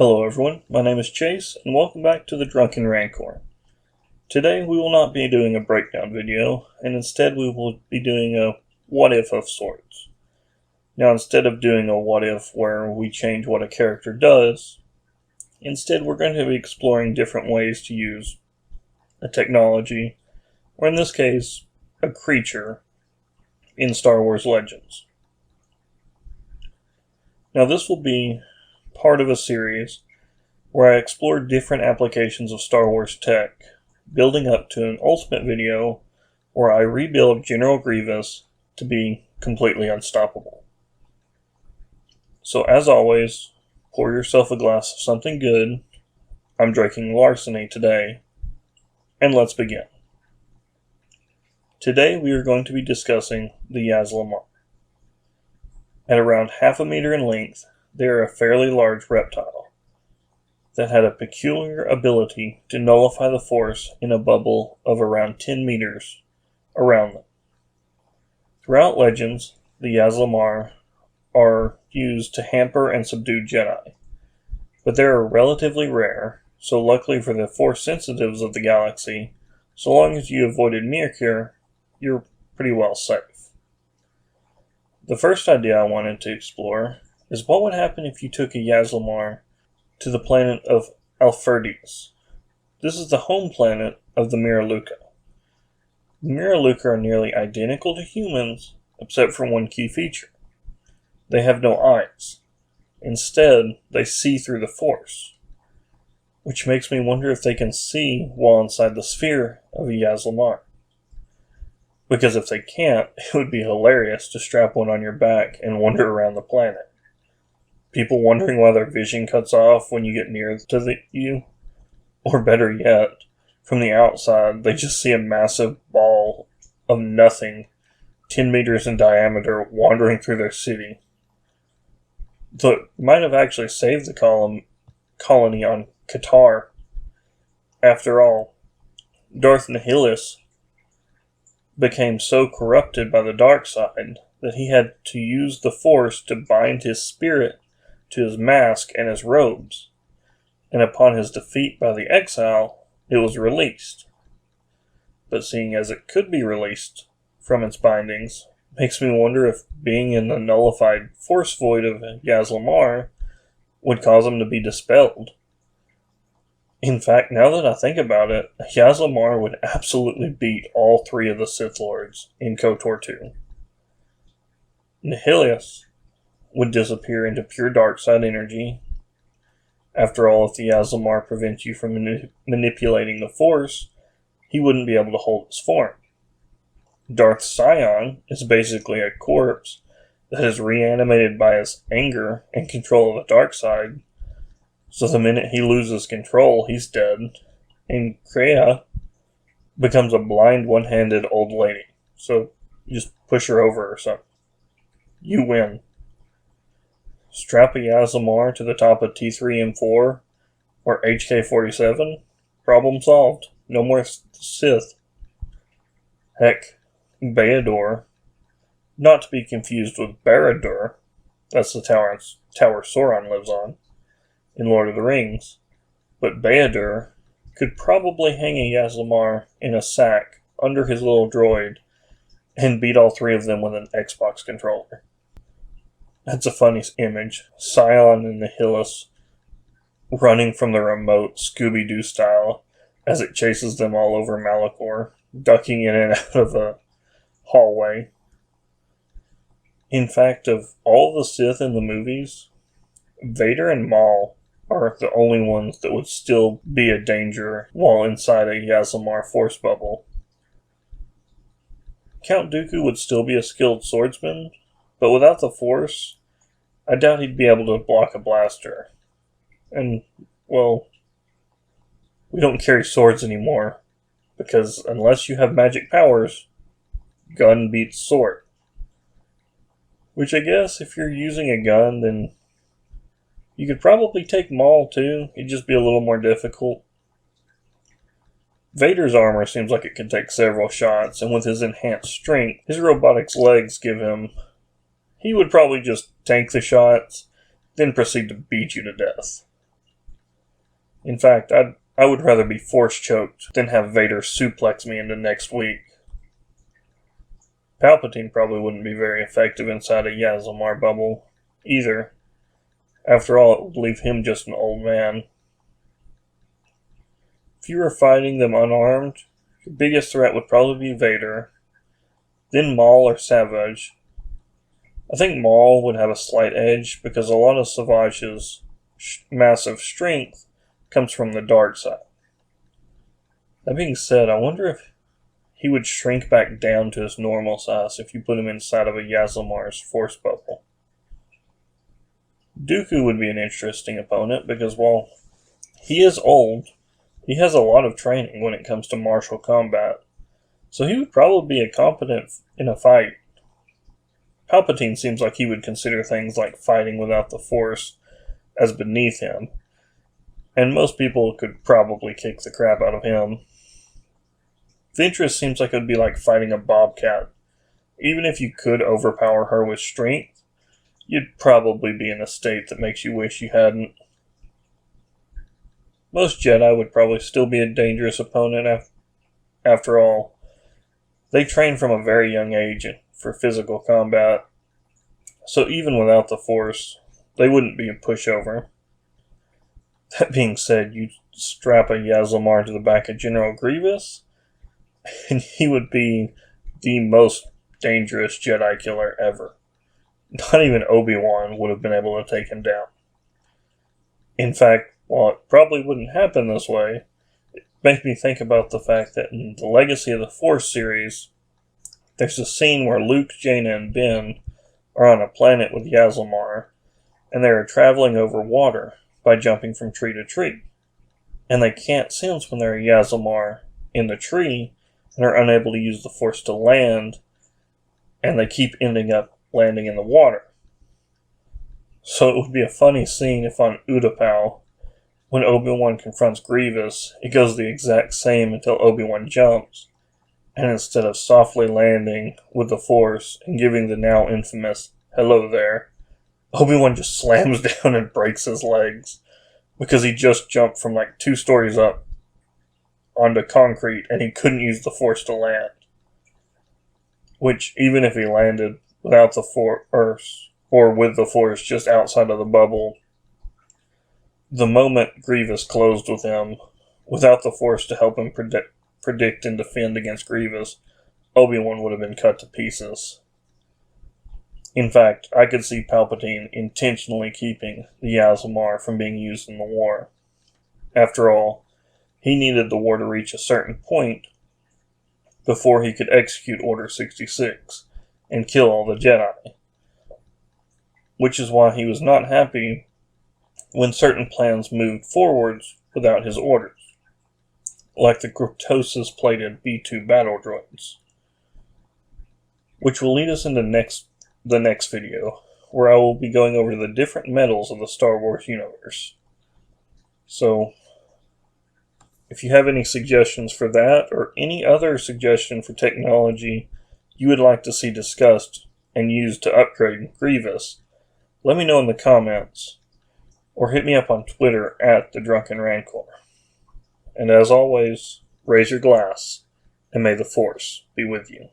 Hello everyone, my name is Chase, and welcome back to the Drunken Rancor. Today we will not be doing a breakdown video, and instead we will be doing a what if of sorts. Now instead of doing a what if where we change what a character does, instead we're going to be exploring different ways to use a technology, or in this case, a creature, in Star Wars Legends. Now this will be part of a series where I explore different applications of Star Wars tech, building up to an ultimate video where I rebuild General Grievous to be completely unstoppable. So as always, pour yourself a glass of something good. I'm drinking Larceny today, and let's begin. Today we are going to be discussing the Yasalimir. At around half a meter in length, they are a fairly large reptile that had a peculiar ability to nullify the Force in a bubble of around 10 meters around them. Throughout Legends, the Yasalimir are used to hamper and subdue Jedi, but they are relatively rare, so luckily for the Force sensitives of the galaxy, so long as you avoided Mirkir, you're pretty well safe. The first idea I wanted to explore is what would happen if you took a Yasalimir to the planet of Alferdes. This is the home planet of the Miraluka. The Miraluka are nearly identical to humans, except for one key feature. They have no eyes. Instead, they see through the Force, which makes me wonder if they can see while inside the sphere of a Yasalimir. Because if they can't, it would be hilarious to strap one on your back and wander around the planet. People wondering why their vision cuts off when you get near to you. Or better yet, from the outside, they just see a massive ball of nothing, 10 meters in diameter, wandering through their city. Though it might have actually saved the colony on Kotor. After all, Darth Nihilus became so corrupted by the dark side that he had to use the Force to bind his spirit to his mask and his robes, and upon his defeat by the exile, it was released. But seeing as it could be released from its bindings, makes me wonder if being in the nullified Force void of Yasalimir would cause him to be dispelled. In fact, now that I think about it, Yasalimir would absolutely beat all three of the Sith Lords in Kotor 2. Nihilus would disappear into pure dark side energy. After all, if the Yasalimir prevents you from manipulating the Force, he wouldn't be able to hold his form. Darth Sion is basically a corpse that is reanimated by his anger and control of the dark side, so the minute he loses control, he's dead, and Kreia becomes a blind, one-handed old lady. So you just push her over or something. You win. Strap a Yasalimir to the top of T3M4 or HK-47, problem solved. No more Sith. Heck, Beador, not to be confused with Barad-dûr, that's the tower Sauron lives on in Lord of the Rings, but Beador could probably hang a Yasalimir in a sack under his little droid and beat all three of them with an Xbox controller. That's a funny image. Sion and Nihilus running from the remote, Scooby-Doo style, as it chases them all over Malachor, ducking in and out of a hallway. In fact, of all the Sith in the movies, Vader and Maul are the only ones that would still be a danger while inside a Yasalimir Force bubble. Count Dooku would still be a skilled swordsman, but without the Force, I doubt he'd be able to block a blaster. And, well, we don't carry swords anymore, because unless you have magic powers, gun beats sword. Which I guess if you're using a gun, then you could probably take Maul too, it'd just be a little more difficult. Vader's armor seems like it could take several shots, and with his enhanced strength, his robotics legs give him... He would probably just tank the shots, then proceed to beat you to death. In fact, I would rather be force choked than have Vader suplex me into next week. Palpatine probably wouldn't be very effective inside a Yasalimir bubble either. After all, it would leave him just an old man. If you were fighting them unarmed, your biggest threat would probably be Vader, then Maul or Savage. I think Maul would have a slight edge because a lot of Savage's massive strength comes from the dark side. That being said, I wonder if he would shrink back down to his normal size if you put him inside of a Yasalimir's force bubble. Dooku would be an interesting opponent because while he is old, he has a lot of training when it comes to martial combat, so he would probably be competent in a fight. Palpatine seems like he would consider things like fighting without the Force as beneath him, and most people could probably kick the crap out of him. Ventress seems like it would be like fighting a bobcat. Even if you could overpower her with strength, you'd probably be in a state that makes you wish you hadn't. Most Jedi would probably still be a dangerous opponent after all. They train from a very young age for physical combat, so even without the Force, they wouldn't be a pushover. That being said, you strap a Yasalimir to the back of General Grievous, and he would be the most dangerous Jedi killer ever. Not even Obi-Wan would have been able to take him down. In fact, while it probably wouldn't happen this way, it makes me think about the fact that in the Legacy of the Force series, there's a scene where Luke, Jaina, and Ben are on a planet with Yasalimir, and they are traveling over water by jumping from tree to tree. And they can't sense when they're a Yasalimir in the tree, and are unable to use the Force to land, and they keep ending up landing in the water. So it would be a funny scene if on Utapau, when Obi-Wan confronts Grievous, it goes the exact same until Obi-Wan jumps, and instead of softly landing with the Force and giving the now infamous "hello there," Obi-Wan just slams down and breaks his legs, because he just jumped from like 2 stories up onto concrete and he couldn't use the Force to land. Which, even if he landed without the Force, or with the Force just outside of the bubble, the moment Grievous closed with him, without the Force to help him predict and defend against Grievous, Obi-Wan would have been cut to pieces. In fact, I could see Palpatine intentionally keeping the Yasalimir from being used in the war. After all, he needed the war to reach a certain point before he could execute Order 66 and kill all the Jedi. Which is why he was not happy when certain plans moved forwards without his orders, like the Cortosis-plated B-2 battle droids. Which will lead us into the next video, where I will be going over the different metals of the Star Wars universe. So, if you have any suggestions for that, or any other suggestion for technology you would like to see discussed and used to upgrade Grievous, let me know in the comments, or hit me up on Twitter at The Drunken Rancor. And as always, raise your glass, and may the Force be with you.